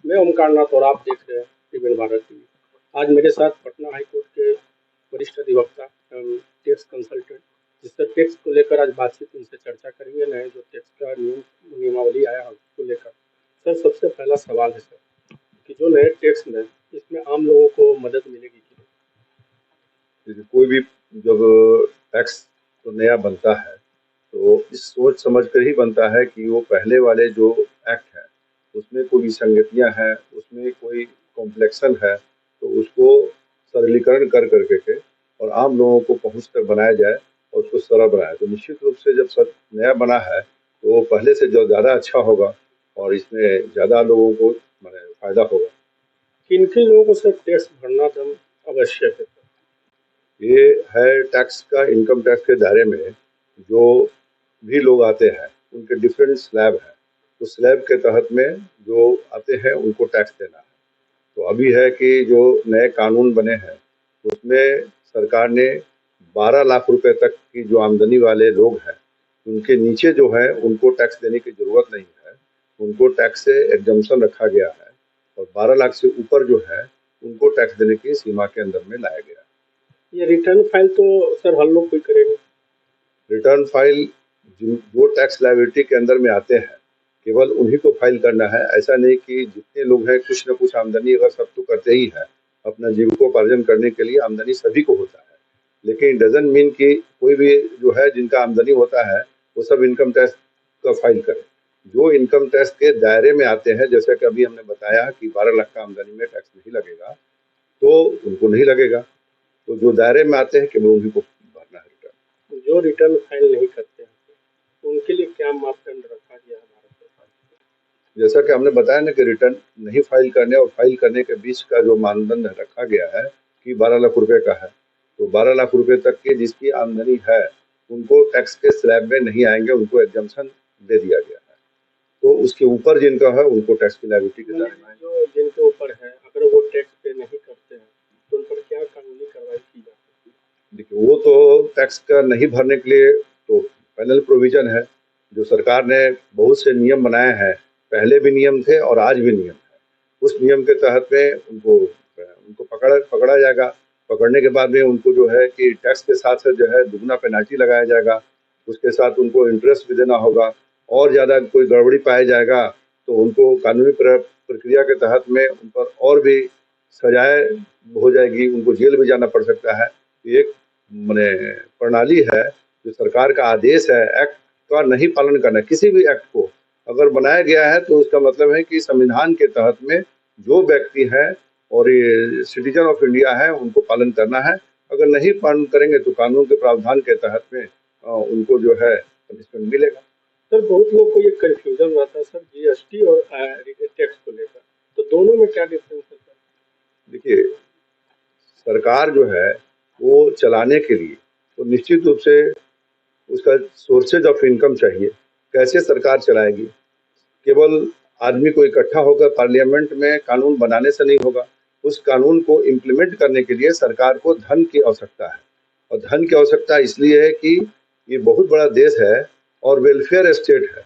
मैं ओमकार नाथ और आप देख रहे हैं टीवी भारत टीवी। आज मेरे साथ पटना हाई कोर्ट के वरिष्ठ अधिवक्ता टैक्स कंसल्टेंट, जिससे टैक्स को लेकर आज बातचीत उनसे चर्चा करेंगे। नए जो टैक्स का नियमावली आया है उसको लेकर। सर, सबसे पहला सवाल है सर कि जो नए टैक्स में इसमें आम लोगों को मदद मिलेगी कि नहीं? कोई भी जब टैक्स तो नया बनता है तो इस सोच समझ कर ही बनता है कि वो पहले वाले जो एक्ट है उसमें कोई विसंगतियां हैं, उसमें कोई कॉम्प्लेक्शन है, तो उसको सरलीकरण कर करके के और आम लोगों को पहुंच तक बनाया जाए और उसको सरल बनाया। तो निश्चित रूप से जब सब नया बना है तो पहले से जो ज़्यादा अच्छा होगा और इसमें ज़्यादा लोगों को माने फायदा होगा। किन किन लोगों को सर टैक्स भरना दम आवश्यक है? ये है टैक्स का, इनकम टैक्स के दायरे में जो भी लोग आते हैं उनके डिफरेंट स्लैब है, उस स्लैब के तहत में जो आते हैं उनको टैक्स देना है। तो अभी है कि जो नए कानून बने हैं उसमें सरकार ने 12 लाख रुपए तक की जो आमदनी वाले लोग हैं उनके नीचे जो है उनको टैक्स देने की जरूरत नहीं है, उनको टैक्स से एग्जम्पशन रखा गया है। और 12 लाख से ऊपर जो है उनको टैक्स देने की सीमा के अंदर में लाया गया है। ये रिटर्न फाइल तो सर हर लोग कोई करेगा? रिटर्न फाइल जो टैक्स लायबिलिटी के अंदर में आते हैं केवल उन्हीं को फाइल करना है। ऐसा नहीं कि जितने लोग हैं कुछ न कुछ आमदनी अगर सब तो करते ही है, अपना जीविकोपार्जन करने के लिए आमदनी सभी को होता है, लेकिन डजंट मीन कि कोई भी जो है जिनका आमदनी होता है वो सब इनकम टैक्स का फाइल करें। जो इनकम टैक्स के दायरे में आते हैं, जैसे कि अभी हमने बताया कि 12 लाख का आमदनी में टैक्स नहीं लगेगा, तो उनको नहीं लगेगा। तो जो दायरे में आते हैं केवल उन्हीं को भरना है रिटर्न। जो रिटर्न फाइल नहीं करते हैं उनके लिए क्या मापदंड रखा गया है भारत सरकार? जैसा कि हमने बताया ना कि रिटर्न नहीं फाइल करने और फाइल करने के बीच का जो मानदंड रखा गया है कि 12 लाख रुपए का है, तो 12 लाख रुपए तक की जिसकी आमदनी है उनको टैक्स के स्लैब में नहीं आएंगे, उनको एग्जम्पशन दे दिया गया है। तो उसके ऊपर जिनका है उनको टैक्स की लायबिलिटी के दायरे में जो जिनके ऊपर है अगर वो टैक्स पे नहीं करते हैं तो उन पर क्या कानूनी कार्रवाई की जा सकती है? देखिए, वो तो टैक्स का नहीं भरने के लिए तो पैनल प्रोविजन है जो सरकार ने बहुत से नियम बनाए हैं। पहले भी नियम थे और आज भी नियम है। उस नियम के तहत में उनको पकड़ा जाएगा। पकड़ने के बाद में उनको जो है कि टैक्स के साथ साथ जो है दुगना पेनाल्टी लगाया जाएगा। उसके साथ उनको इंटरेस्ट भी देना होगा और ज़्यादा कोई गड़बड़ी पाया जाएगा तो उनको कानूनी प्रक्रिया के तहत में उन पर और भी सजाएं हो जाएगी, उनको जेल भी जाना पड़ सकता है। एक माने प्रणाली है जो सरकार का आदेश है, एक्ट का नहीं पालन करना। किसी भी एक्ट को अगर बनाया गया है तो उसका मतलब है कि संविधान के तहत में जो व्यक्ति है और ये सिटीजन ऑफ इंडिया है उनको पालन करना है। अगर नहीं पालन करेंगे तो कानून के प्रावधान के तहत में उनको जो है पनिशमेंट मिलेगा। सर, बहुत लोग को ये कंफ्यूजन रहता है सर जीएसटी और टैक्स को लेकर, तो दोनों में क्या डिफरेंस है सर? देखिए, सरकार जो है वो चलाने के लिए तो निश्चित रूप से उसका सोर्सेज ऑफ इनकम चाहिए। कैसे सरकार चलाएगी? केवल आदमी को इकट्ठा होकर पार्लियामेंट में कानून बनाने से नहीं होगा। उस कानून को इम्प्लीमेंट करने के लिए सरकार को धन की आवश्यकता है। और धन की आवश्यकता इसलिए है कि ये बहुत बड़ा देश है और वेलफेयर स्टेट है।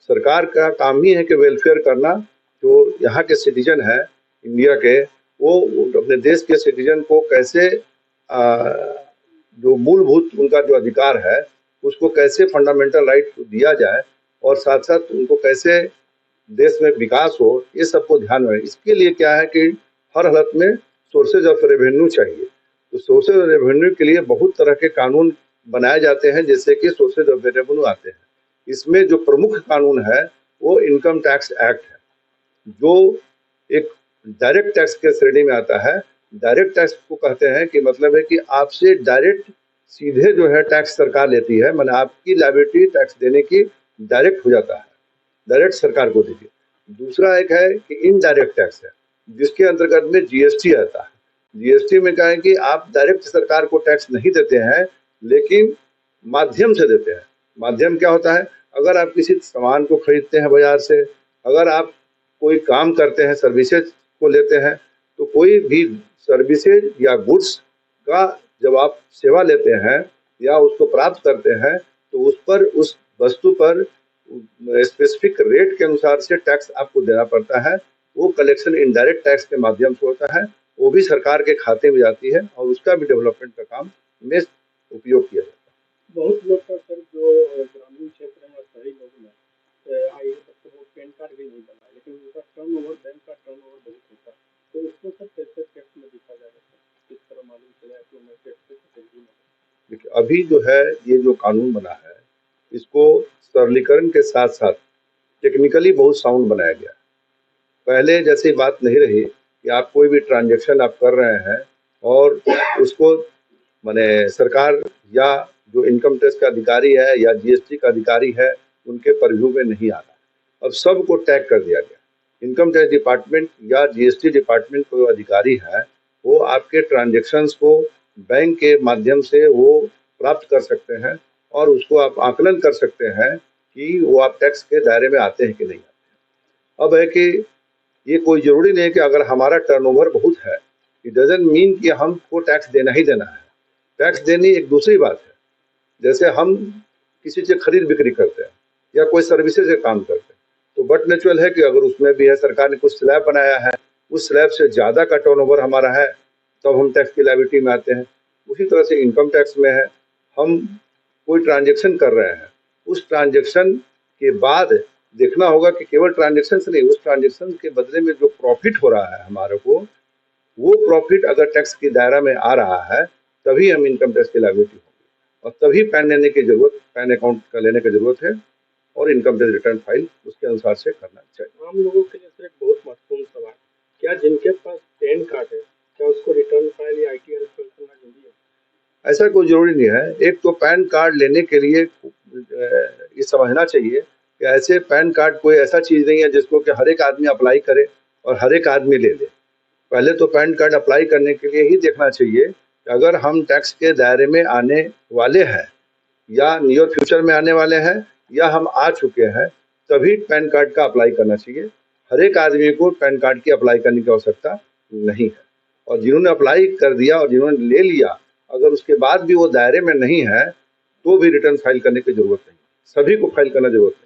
सरकार का काम ही है कि वेलफेयर करना। जो यहाँ के सिटीजन है इंडिया के, वो अपने देश के सिटीजन को कैसे जो मूलभूत उनका जो अधिकार है उसको कैसे फंडामेंटल राइट दिया जाए और साथ साथ उनको कैसे देश में विकास हो, ये सबको ध्यान में। इसके लिए क्या है कि हर हालत में सोर्सेज ऑफ रेवेन्यू चाहिए। तो सोर्सेज ऑफ रेवेन्यू के लिए बहुत तरह के कानून बनाए जाते हैं, जैसे कि सोर्सेज ऑफ रेवेन्यू आते हैं। इसमें जो प्रमुख कानून है वो इनकम टैक्स एक्ट है, जो एक डायरेक्ट टैक्स के श्रेणी में आता है। डायरेक्ट टैक्स को कहते हैं कि मतलब है कि आपसे डायरेक्ट सीधे जो है टैक्स सरकार लेती है, माने आपकी लायबिलिटी टैक्स देने की डायरेक्ट हो जाता है, डायरेक्ट सरकार को दीजिए। दूसरा एक है कि इनडायरेक्ट टैक्स है, जिसके अंतर्गत में जीएसटी आता है। जीएसटी में क्या है कि आप डायरेक्ट सरकार को टैक्स नहीं देते हैं लेकिन माध्यम से देते हैं। माध्यम क्या होता है? अगर आप किसी सामान को खरीदते हैं बाजार से, अगर आप कोई काम करते हैं, सर्विसेज को लेते हैं, तो कोई भी सर्विसेज या गुड्स का जब आप सेवा लेते हैं या उसको प्राप्त करते हैं तो उस पर, उस वस्तु पर स्पेसिफिक रेट के अनुसार से टैक्स आपको देना पड़ता है। वो कलेक्शन इनडायरेक्ट टैक्स के माध्यम से होता है, वो भी सरकार के खाते में जाती है और उसका भी डेवलपमेंट का काम में उपयोग किया जाता है। बहुत लोग का सर जो ग्रामीण क्षेत्र है शहरी लोग में आई तो वो पैन कार्ड भी नहीं बना, लेकिन उनका टर्नओवर बैंक का टर्नओवर बहुत होता है, तो उसको सर कैसे टैक्स में दिखा जाएगा सर, किस तरह मालूम चला कि मैं टैक्स से कटेगी नहीं? देखिए, अभी जो है ये जो कानून बना है, इसको सरलीकरण के साथ साथ टेक्निकली बहुत साउंड बनाया गया है। पहले जैसी बात नहीं रही कि आप कोई भी ट्रांजैक्शन आप कर रहे हैं और उसको माने सरकार या जो इनकम टैक्स का अधिकारी है या जीएसटी का अधिकारी है उनके परव्यू में नहीं आ रहा। अब सबको टैग कर दिया गया। इनकम टैक्स डिपार्टमेंट या जीएसटी डिपार्टमेंट को जो अधिकारी है वो आपके ट्रांजैक्शंस को बैंक के माध्यम से वो प्राप्त कर सकते हैं और उसको आप आकलन कर सकते हैं कि वो आप टैक्स के दायरे में आते हैं कि नहीं आते हैं। अब है कि ये कोई जरूरी नहीं है कि अगर हमारा टर्नओवर बहुत है, इट डजंट मीन कि हमको टैक्स देना ही देना है। टैक्स देनी एक दूसरी बात है। जैसे हम किसी से खरीद बिक्री करते हैं या कोई सर्विसेज से काम करते हैं, तो बट नेचुरल है कि अगर उसमें भी है सरकार ने कुछ स्लैब बनाया है, उस स्लैब से ज़्यादा का टर्नओवर हमारा है, तब हम टैक्स की लायबिलिटी में आते हैं। उसी तरह से इनकम टैक्स में है, हम कोई ट्रांजेक्शन कर रहे हैं, उस ट्रांजेक्शन के बाद देखना होगा कि केवल ट्रांजेक्शन से नहीं, उस ट्रांजेक्शन के बदले में जो प्रॉफिट हो रहा है हमारे को, वो प्रॉफिट अगर टैक्स के दायरा में आ रहा है तभी हम इनकम टैक्स की लायबिलिटी होगी और तभी पैन लेने की जरूरत, पैन अकाउंट का लेने की जरूरत है और इनकम टैक्स रिटर्न फाइल उसके अनुसार से करना चाहिए। आम लोगों के लिए सर एक बहुत महत्वपूर्ण सवाल, क्या जिनके पास पैन कार्ड है क्या उसको रिटर्न फाइल या ITR फाइल करना जरूरी है? ऐसा कोई जरूरी नहीं है। एक तो पैन कार्ड लेने के लिए ये समझना चाहिए कि ऐसे पैन कार्ड कोई ऐसा चीज़ नहीं है जिसको कि हर एक आदमी अप्लाई करे और हर एक आदमी ले ले। पहले तो पैन कार्ड अप्लाई करने के लिए ही देखना चाहिए कि अगर हम टैक्स के दायरे में आने वाले हैं या नियर फ्यूचर में आने वाले हैं या हम आ चुके हैं, तभी पैन कार्ड का अप्लाई करना चाहिए। हर एक आदमी को पैन कार्ड की अप्लाई करने की आवश्यकता नहीं है। और जिन्होंने अप्लाई कर दिया और जिन्होंने ले लिया, अगर उसके बाद भी वो दायरे में नहीं है तो भी रिटर्न फाइल करने की जरूरत नहीं, सभी को फाइल करना जरूरत नहीं।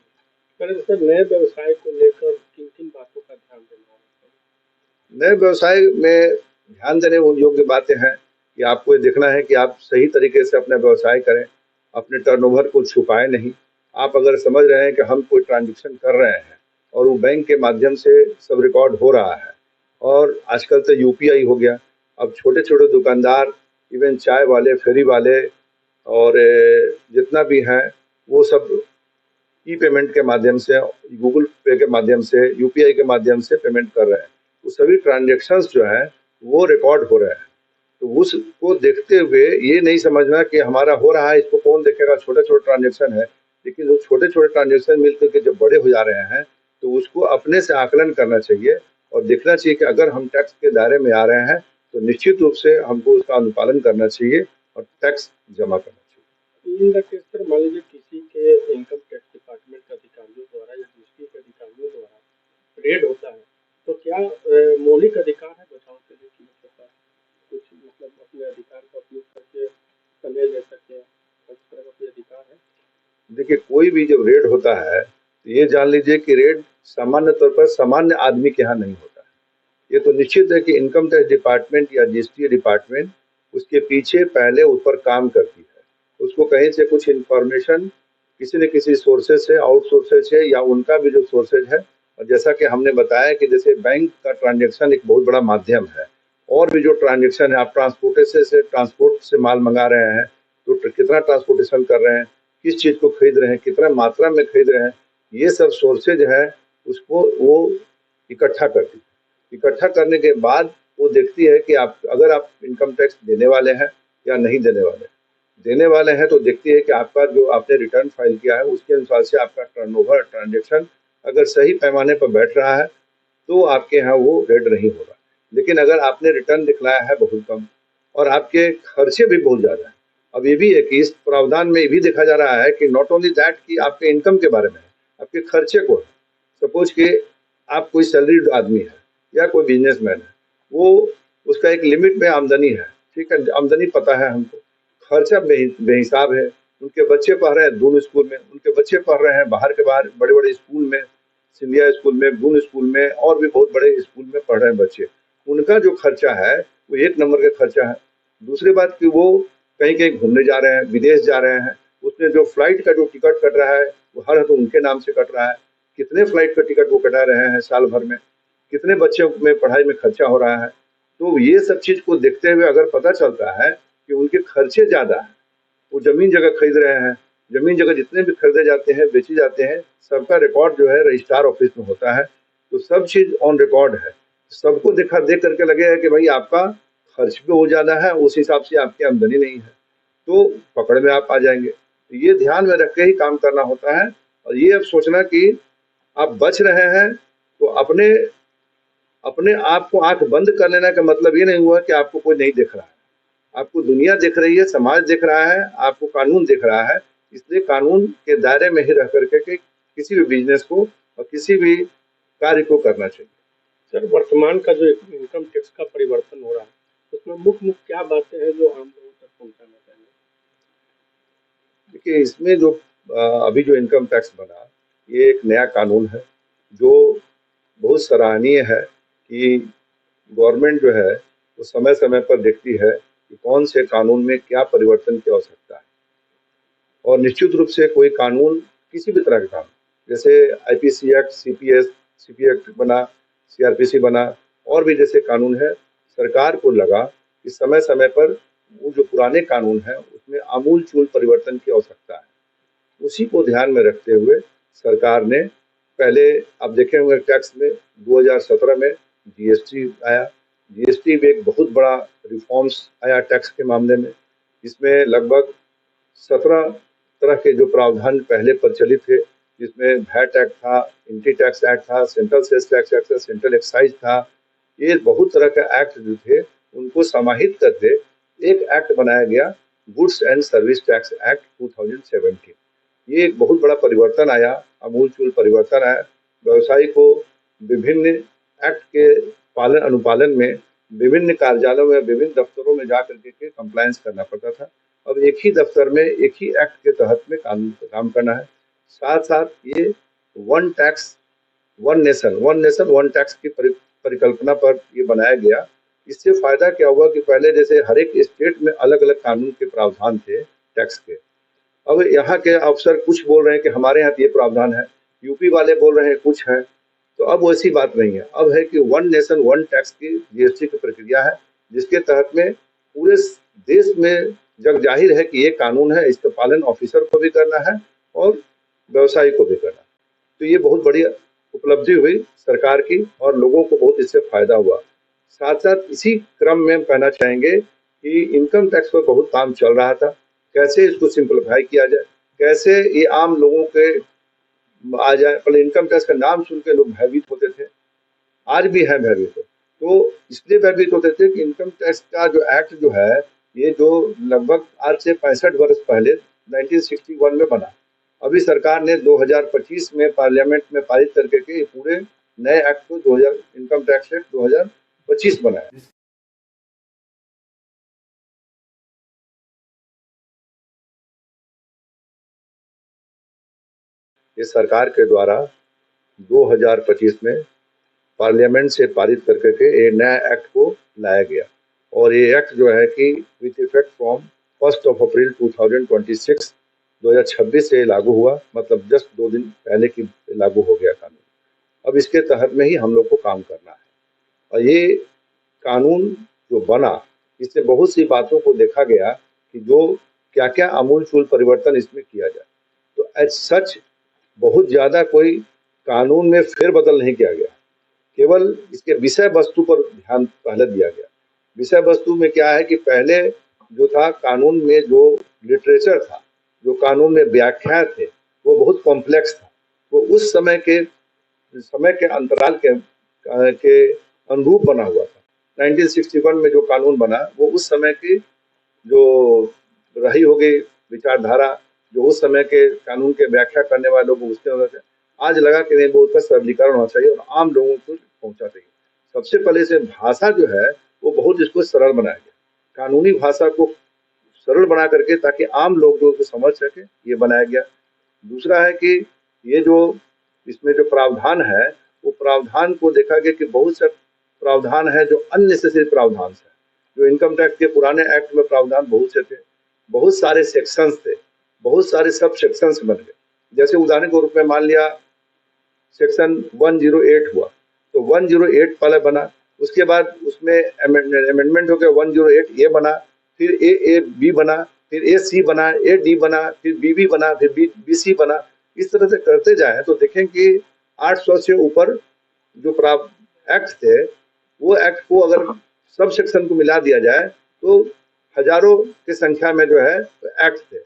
पहले सर नए व्यवसाय को लेकर किन किन बातों का ध्यान देना है? नए व्यवसाय में ध्यान देने योग्य बातें हैं कि आपको ये देखना है कि आप सही तरीके से अपना व्यवसाय करें, अपने टर्नओवर को छुपाए नहीं। आप अगर समझ रहे हैं कि हम कोई ट्रांजेक्शन कर रहे हैं और वो बैंक के माध्यम से सब रिकॉर्ड हो रहा है, और आजकल तो UPI हो गया, अब छोटे छोटे दुकानदार, इवन चाय वाले, फेरी वाले और जितना भी हैं वो सब पेमेंट के माध्यम से, गूगल पे के माध्यम से, UPI के माध्यम से पेमेंट कर रहे हैं। वो सभी ट्रांजेक्शन्स जो हैं वो रिकॉर्ड हो रहे हैं। तो उसको देखते हुए ये नहीं समझना कि हमारा हो रहा है इसको कौन देखेगा, छोटे छोटे ट्रांजेक्शन है, लेकिन जो छोटे छोटे ट्रांजेक्शन मिलकर के जब बड़े हो जा रहे हैं तो उसको अपने से आकलन करना चाहिए और देखना चाहिए कि अगर हम टैक्स के दायरे में आ रहे हैं तो निश्चित रूप से हमको उसका अनुपालन करना चाहिए और टैक्स जमा करना चाहिए। इन द केस सर मान लीजिए किसी के इनकम टैक्स डिपार्टमेंट के अधिकारियों द्वारा या जीएसटी के अधिकारियों द्वारा रेड होता है, तो क्या मौलिक अधिकार है बचाव के लिए कि कुछ मतलब अपने अधिकार का उपयोग करके समय ले सके, इस तरह का कोई अधिकार है? देखिए, कोई भी जब रेड होता है तो ये जान लीजिए कि रेड सामान्य तौर पर सामान्य आदमी के यहाँ नहीं होता है। ये तो निश्चित है कि इनकम टैक्स डिपार्टमेंट या जीएसटी डिपार्टमेंट उसके पीछे पहले उस पर काम करती है। उसको कहीं से कुछ इन्फॉर्मेशन किसी न किसी सोर्सेज से, आउट सोर्सेज है या उनका भी जो सोर्सेज है, और जैसा कि हमने बताया कि जैसे बैंक का ट्रांजेक्शन एक बहुत बड़ा माध्यम है, और भी जो ट्रांजेक्शन है, आप ट्रांसपोर्टेशन से, ट्रांसपोर्ट से माल मंगा रहे हैं तो कितना ट्रांसपोर्टेशन कर रहे हैं, किस चीज़ को खरीद रहे हैं, कितना मात्रा में खरीद रहे हैं, ये सब सोर्सेज है उसको वो इकट्ठा करती है। इकट्ठा करने के बाद वो देखती है कि आप अगर आप इनकम टैक्स देने वाले हैं या नहीं देने वाले हैं। देने वाले हैं तो देखती है कि आपका जो आपने रिटर्न फाइल किया है उसके अनुसार से आपका टर्नओवर, ट्रांजेक्शन अगर सही पैमाने पर बैठ रहा है तो आपके यहाँ वो रेड नहीं होगा। लेकिन अगर आपने रिटर्न दिखलाया है बहुत कम और आपके खर्चे भी बहुत ज़्यादा हैं, अब ये भी है कि इस प्रावधान में ये भी देखा जा रहा है कि नॉट ओनली दैट कि आपके इनकम के बारे में है, आपके खर्चे को है। सपोज कि आप कोई सैलरीड आदमी है या कोई बिजनेसमैन है, वो उसका एक लिमिट में आमदनी है, ठीक है, आमदनी पता है हमको, खर्चा बेहिसाब है। उनके बच्चे पढ़ रहे हैं दूर स्कूल में, उनके बच्चे पढ़ रहे हैं बाहर के बाहर बड़े बड़े स्कूल में, सिंधिया स्कूल में, गुण स्कूल में और भी बहुत बड़े स्कूल में पढ़ रहे हैं बच्चे, उनका जो खर्चा है वो एक नंबर का खर्चा है। दूसरी बात कि वो कहीं कहीं घूमने जा रहे हैं, विदेश जा रहे हैं, उसमें जो फ्लाइट का जो टिकट कट रहा है वो हर तो उनके नाम से कट रहा है। कितने फ्लाइट का टिकट वो कटा रहे हैं साल भर में, कितने बच्चों में पढ़ाई में खर्चा हो रहा है। तो ये सब चीज को देखते हुए अगर पता चलता है कि उनके खर्चे ज्यादा है, वो जमीन जगह खरीद रहे हैं, जमीन जगह जितने भी खरीदे जाते हैं, बेची जाते हैं, सबका रिकॉर्ड जो है रजिस्ट्रार ऑफिस में होता है, तो सब चीज ऑन रिकॉर्ड है। सबको देख करके लगेगा कि भाई आपका खर्च भी बहुत ज्यादा है, उस हिसाब से आपकी आमदनी नहीं है, तो पकड़ में आप आ जाएंगे। तो ये ध्यान में रख के ही काम करना होता है। और ये अब सोचना कि आप बच रहे हैं तो अपने अपने आप को आंख बंद कर लेना का मतलब ये नहीं हुआ कि आपको कोई नहीं देख रहा है। आपको दुनिया देख रही है, समाज देख रहा है, आपको कानून देख रहा है। इसलिए कानून के दायरे में ही रह करके के किसी भी बिजनेस को और किसी भी कार्य को करना चाहिए। सर, वर्तमान का जो इनकम टैक्स का परिवर्तन हो रहा है, उसमें मुख्य मुख्य क्या बातें हैं जो आम लोगों तक पहुंचाना चाहिए? देखिए, इसमें जो अभी जो इनकम टैक्स बना, ये एक नया कानून है जो बहुत सराहनीय है कि गवर्नमेंट जो है वो समय समय पर देखती है कि कौन से कानून में क्या परिवर्तन की आवश्यकता है। और निश्चित रूप से कोई कानून, किसी भी तरह का कानून, जैसे आईपीसी एक्ट, सीपी एक्ट बना, सीआरपीसी बना, और भी जैसे कानून है, सरकार को लगा कि समय समय पर वो जो पुराने कानून है उसमें आमूल चूल परिवर्तन की आवश्यकता है। उसी को ध्यान में रखते हुए सरकार ने पहले, आप देखे होंगे टैक्स में 2017 में जीएसटी आया। जीएसटी में एक बहुत बड़ा रिफॉर्म्स आया टैक्स के मामले में, जिसमें लगभग 17 तरह के जो प्रावधान पहले प्रचलित थे, जिसमें वैट एक्ट था, इनकम टैक्स एक्ट था, सेंट्रल सेल्स टैक्स एक्ट था, सेंट्रल एक्साइज था। ये बहुत तरह के एक्ट जो थे उनको समाहित करके एक एक्ट बनाया गया, goods and service tax act 2017। ये एक बहुत बड़ा परिवर्तन आया, आमूलचूल परिवर्तन आया। व्यवसायी को विभिन्न एक्ट के पालन अनुपालन में विभिन्न कार्यालयों में, विभिन्न दफ्तरों में जा करके के कंप्लायंस करना पड़ता था। अब एक ही दफ्तर में एक ही एक्ट के तहत में काम करना है। साथ साथ ये one tax one nation one tax की परिकल्पना पर ये बनाया गया। इससे फायदा क्या हुआ कि पहले जैसे हर एक स्टेट में अलग अलग कानून के प्रावधान थे टैक्स के, अब यहाँ के अफसर कुछ बोल रहे हैं कि हमारे यहाँ ये प्रावधान है, यूपी वाले बोल रहे हैं कुछ है। तो अब वैसी बात नहीं है, अब है कि वन नेशन वन टैक्स की जीएसटी की प्रक्रिया है, जिसके तहत में पूरे देश में जग जाहिर है कि ये कानून है, इसका पालन ऑफिसर को भी करना है और व्यवसायी को भी करना। तो ये बहुत बड़ी उपलब्धि हुई सरकार की और लोगों को बहुत इससे फायदा हुआ। साथ साथ इसी क्रम में कहना चाहेंगे कि इनकम टैक्स पर बहुत काम चल रहा था, कैसे इसको सिंप्लीफाई किया जाए, कैसे ये आम लोगों के आ जाए। पहले इनकम टैक्स का नाम सुन के लोग भयभीत होते थे, आज भी है भयभीत। तो इसलिए भयभीत होते थे कि इनकम टैक्स का जो एक्ट जो है, ये जो लगभग आज से 65 वर्ष पहले 1961 में बना, अभी सरकार ने 2025 में पार्लियामेंट में पारित करके के पूरे नए एक्ट को 2000 इनकम टैक्स एक्ट 2025 बनाया। ये सरकार के द्वारा 2025 में पार्लियामेंट से पारित करके के ये नया एक्ट को लाया गया। और ये एक्ट जो है कि विथ इफेक्ट फ्रॉम 1 अप्रैल 2026 से लागू हुआ, मतलब जस्ट 2 दिन पहले की लागू हो गया कानून। अब इसके तहत में ही हम लोग को काम करना है। और ये कानून जो बना, इससे बहुत सी बातों को देखा गया कि जो क्या क्या आमूलचूल परिवर्तन इसमें किया जाए। तो एज सच बहुत ज़्यादा कोई कानून में फेरबदल नहीं किया गया, केवल इसके विषय वस्तु पर ध्यान पहले दिया गया। विषय वस्तु में क्या है कि पहले जो था कानून में जो लिटरेचर था, जो कानून में व्याख्याएं थे, वो बहुत कॉम्प्लेक्स था। वो उस समय के अंतराल के अनुरूप बना हुआ था। 1961 में जो कानून बना वो उस समय की जो रही होगी विचारधारा, जो उस समय के कानून के व्याख्या करने वाले लोग उसके वजह से आज लगा कि नहीं, बहुत का सरलीकरण होना चाहिए और आम लोगों को पहुंचा चाहिए। सबसे पहले से भाषा जो है वो बहुत इसको सरल बनाया गया, कानूनी भाषा को सरल बना करके ताकि आम लोग जो समझ सके, ये बनाया गया। दूसरा है कि ये जो इसमें जो प्रावधान है वो प्रावधान को देखा गया कि बहुत से प्रावधान है जो अननेसेसरी प्रावधान है। जो इनकम टैक्स के पुराने एक्ट में प्रावधान बहुत से थे, बहुत सारे सेक्शंस थे, बहुत सारे सब सेक्शंस बन गए। जैसे उदाहरण के रूप में मान लिया सेक्शन 108 हुआ, तो 108 पहले बना, उसके बाद उसमें अमेंडमेंट हो गया, 108 ए बना, फिर ए बी बना, फिर ए सी बना, ए डी बना, फिर बी बी बना, फिर बी सी बना। इस तरह से करते जाए तो देखें कि 800 से ऊपर जो एक्ट थे, वो एक्ट को अगर सब सेक्शन को मिला दिया जाए तो हजारों की संख्या में जो है एक्ट थे।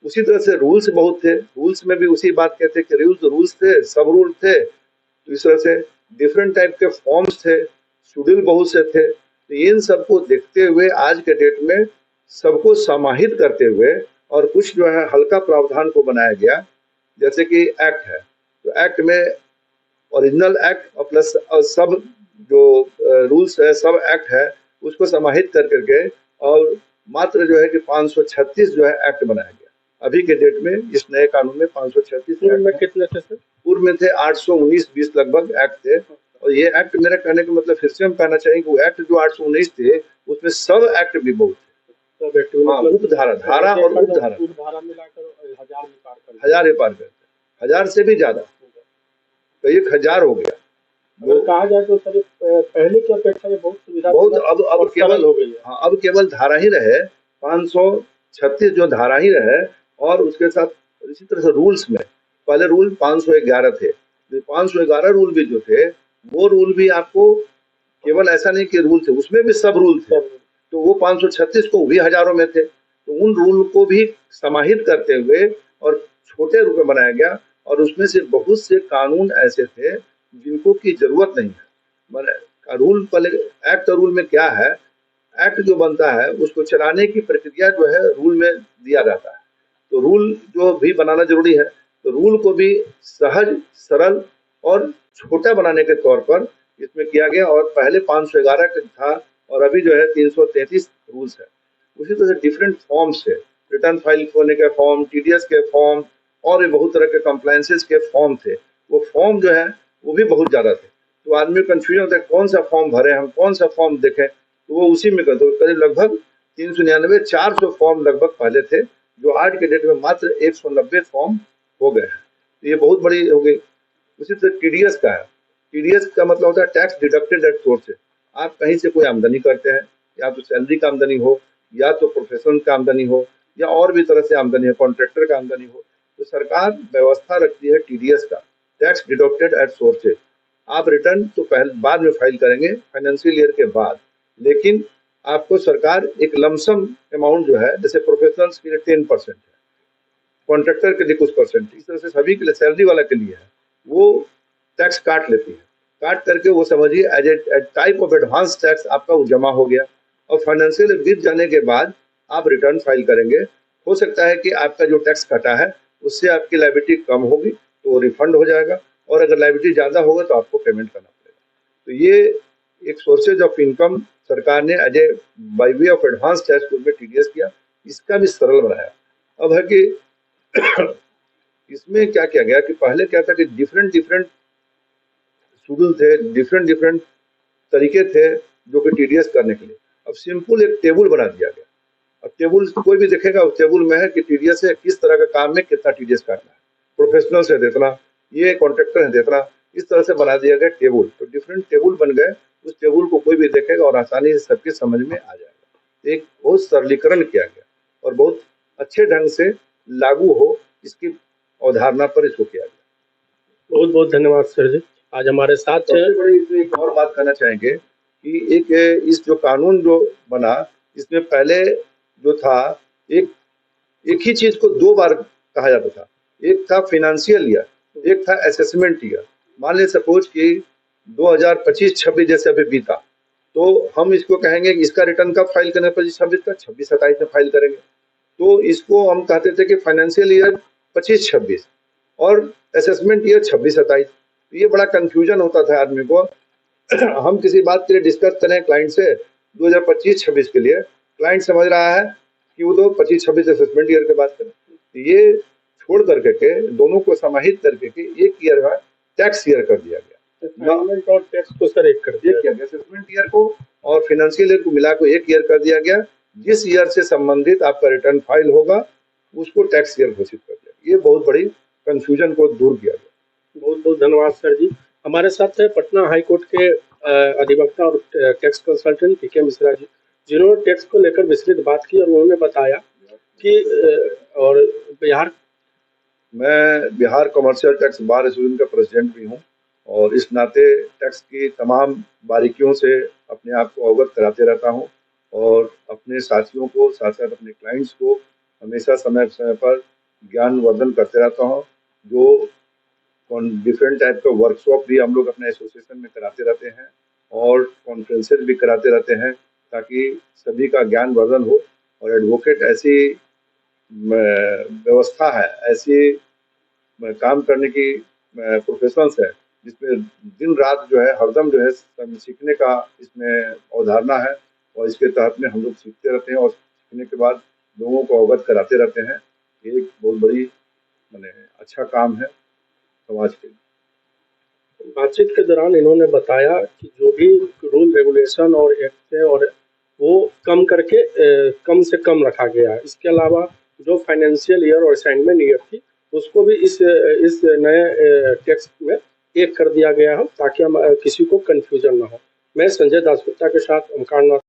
उसी तरह से रूल्स बहुत थे, रूल्स में भी उसी बात कहते कि रूल्स थे, सब रूल थे। तो इस तरह से डिफरेंट टाइप के फॉर्म्स थे, शेड्यूल बहुत से थे। तो इन सबको देखते हुए आज के डेट में सबको समाहित करते हुए और कुछ जो है हल्का प्रावधान को बनाया गया। जैसे कि एक्ट है, तो एक्ट में ओरिजिनल एक्ट और प्लस सब जो रूल्स है, सब एक्ट है, उसको समाहित कर करके और मात्र जो है कि 536 जो है एक्ट बनाया गया अभी के डेट में। इस नए कानून में 536 में कितने थे सर? पूर्व में थे 819-20 लगभग एक्ट थे। और ये एक्ट मेरा कहने का मतलब फिर से हम कहना चाहेंगे कि वो एक्ट जो 819 थे उसमें सब एक्ट भी बहुत थे, सब एक्ट में उपधारा, धारा और उपधारा मिलाकर 1000 पार करते, 1000 से भी ज्यादा, तो 1000 हो गया। कहा जाए तो सर पहले की अपेक्षा ये बहुत सुविधा, बहुत अब केवल हो गई। हाँ, अब केवल धारा ही रहे, 536 जो धारा ही रहे। और उसके साथ इसी तरह से रूल्स में पहले रूल 511 थे, 511 रूल भी जो थे वो रूल भी आपको केवल ऐसा नहीं कि रूल थे, उसमें भी सब रूल थे। तो वो 536 को भी हजारों में थे, तो उन रूल को भी समाहित करते हुए और छोटे रूप में बनाया गया। और उसमें से बहुत से कानून ऐसे थे जिनको की जरूरत नहीं है। मैंने रूल पहले एक्ट और रूल में क्या है, एक्ट जो बनता है उसको चलाने की प्रक्रिया जो है रूल में दिया जाता है। तो रूल जो भी बनाना जरूरी है, तो रूल को भी सहज, सरल और छोटा बनाने के तौर पर इसमें किया गया। और पहले 511 था और अभी जो है 333 रूल्स है। उसी तरह से डिफरेंट फॉर्म्स है, रिटर्न फाइल होने के फॉर्म, टीडीएस के फॉर्म और भी बहुत तरह के कंप्लायंसेस के फॉर्म थे। वो फॉर्म जो है वो भी बहुत ज्यादा थे, तो आदमी कंफ्यूजन होता है कौन सा फॉर्म भरे, हम कौन सा फॉर्म देखें। तो वो उसी में कर दो, करीब लगभग 399-400 फॉर्म लगभग पहले थे, जो आज के डेट में मात्र 190 फॉर्म हो गए हैं। तो ये बहुत बड़ी हो गई। उसी तरह टीडीएस का है, टीडीएस का मतलब होता है टैक्स डिडक्टेड एट सोर्स। आप कहीं से कोई आमदनी करते हैं, या तो सैलरी का आमदनी हो, या तो प्रोफेशन का आमदनी हो, या और भी तरह से आमदनी है, कॉन्ट्रैक्टर का आमदनी हो, तो सरकार व्यवस्था रखती है टीडीएस का, टैक्स डिडक्टेड एट सोर्सेज। आप रिटर्न तो पहले बाद में फाइल करेंगे फाइनेंशियल ईयर के बाद, लेकिन आपको सरकार एक लमसम अमाउंट जो है, जैसे प्रोफेशनल्स के लिए 10% है, कॉन्ट्रैक्टर के लिए कुछ परसेंट, इस तरह से सभी के लिए, सैलरी वाला के लिए है, वो टैक्स काट लेती है। काट करके वो समझिए as a type of advance tax आपका वो जमा हो गया। और फाइनेंशियल बीत जाने के बाद आप रिटर्न फाइल करेंगे, हो सकता है कि आपका जो टैक्स कटा है उससे आपकी लायबिलिटी कम होगी तो वो रिफंड हो जाएगा, और अगर लायबिलिटी ज़्यादा होगा तो आपको पेमेंट करना पड़ेगा। तो ये एक सोर्सेज ऑफ इनकम सरकार ने as a by way of advance tax में टीडीएस किया, इसका भी सरल बनाया। अब है कि इसमें क्या किया गया कि पहले क्या था कि डिफरेंट शेड्यूल थे, डिफरेंट तरीके थे जो कि टीडीएस करने के लिए। अब सिंपल एक टेबल बना दिया गया। अब टेबल कोई भी देखेगा, उस टेबल में है कि टीडीएस है किस तरह का काम में कितना टीडीएस काटना है, प्रोफेशनल से देतना, ये कॉन्ट्रैक्टर है देतना, इस तरह से बना दिया गया टेबल। तो डिफरेंट टेबल बन गए, उस टेबल को कोई भी देखेगा और आसानी से सबके समझ में आ जाएगा। एक बहुत सरलीकरण किया गया और बहुत अच्छे ढंग से लागू हो, इसकी अवधारणा पर इसको किया गया। बहुत बहुत धन्यवाद सर जी। आज हमारे साथ सबसे बड़ी इसमें एक और बात कहना चाहेंगे कि एक इस जो कानून जो बना, इसमें पहले जो था एक ही चीज को दो बार कहा जाता था। एक था फाइनेंशियल ईयर, एक था असेसमेंट ईयर। मान ले सपोज कि 2025-26 जैसे अभी बीता, तो हम इसको कहेंगे कि इसका रिटर्न कब फाइल करना, 25-26 का 26-27 में फाइल करेंगे। तो इसको हम कहते थे कि फाइनेंशियल ईयर 25-26 और असेसमेंट ईयर 26-27। ये बड़ा कंफ्यूजन होता था आदमी को। हम किसी बात के लिए डिस्कस करें क्लाइंट से 2025-26 के लिए, क्लाइंट समझ रहा है कि वो तो 25-26 असेसमेंट ईयर की बात करें। ये छोड़ करके के दोनों को समाहित करके के एक ईयर है टैक्स ईयर कर दिया गया। फाइनेंस और टैक्स को सर एक कर दिया किया गया, असेसमेंट ईयर को और फाइनेंशियल ईयर को मिला को एक ईयर कर दिया गया। जिस ईयर से संबंधित आपका रिटर्न फाइल होगा उसको टैक्स ईयर घोषित कर दिया। ये बहुत बड़ी कंफ्यूजन को दूर किया गया। बहुत बहुत धन्यवाद सर जी। हमारे साथ है पटना हाई कोर्ट के अधिवक्ता और टैक्स कंसल्टेंट पीके मिश्रा जी, जिन्होंने टैक्स को लेकर विस्तृत बात की और उन्होंने बताया कि और मैं Bihar commercial tax bar association का प्रेसिडेंट भी हूँ और इस नाते टैक्स की तमाम बारीकियों से अपने आप को अवगत कराते रहता हूँ और अपने साथियों को साथ साथ अपने क्लाइंट्स को हमेशा समय समय पर ज्ञानवर्धन करते रहता हूँ। जो डिफरेंट टाइप का वर्कशॉप भी हम लोग अपने एसोसिएशन में कराते रहते हैं और कॉन्फ्रेंसेज भी कराते रहते हैं ताकि सभी का ज्ञानवर्धन हो। और एडवोकेट ऐसी व्यवस्था है, ऐसी काम करने की प्रोफेशंस है जिसमें दिन रात जो है हरदम जो है सीखने का इसमें अवधारणा है और इसके तहत में हम लोग सीखते रहते हैं और सीखने के बाद लोगों को अवगत कराते रहते हैं। ये एक बहुत बड़ी अच्छा काम है समाज के लिए। बातचीत के दौरान इन्होंने बताया कि जो भी रूल रेगुलेशन और एक्ट है और वो कम करके कम से कम रखा गया है। इसके अलावा जो फाइनेंशियल ईयर और असाइनमेंट ईयर थी उसको भी इस नए टेक्स्ट में एक कर दिया गया है ताकि हम किसी को कंफ्यूजन ना हो। मैं संजय दासगुप्ता के साथ ओमकार नाथ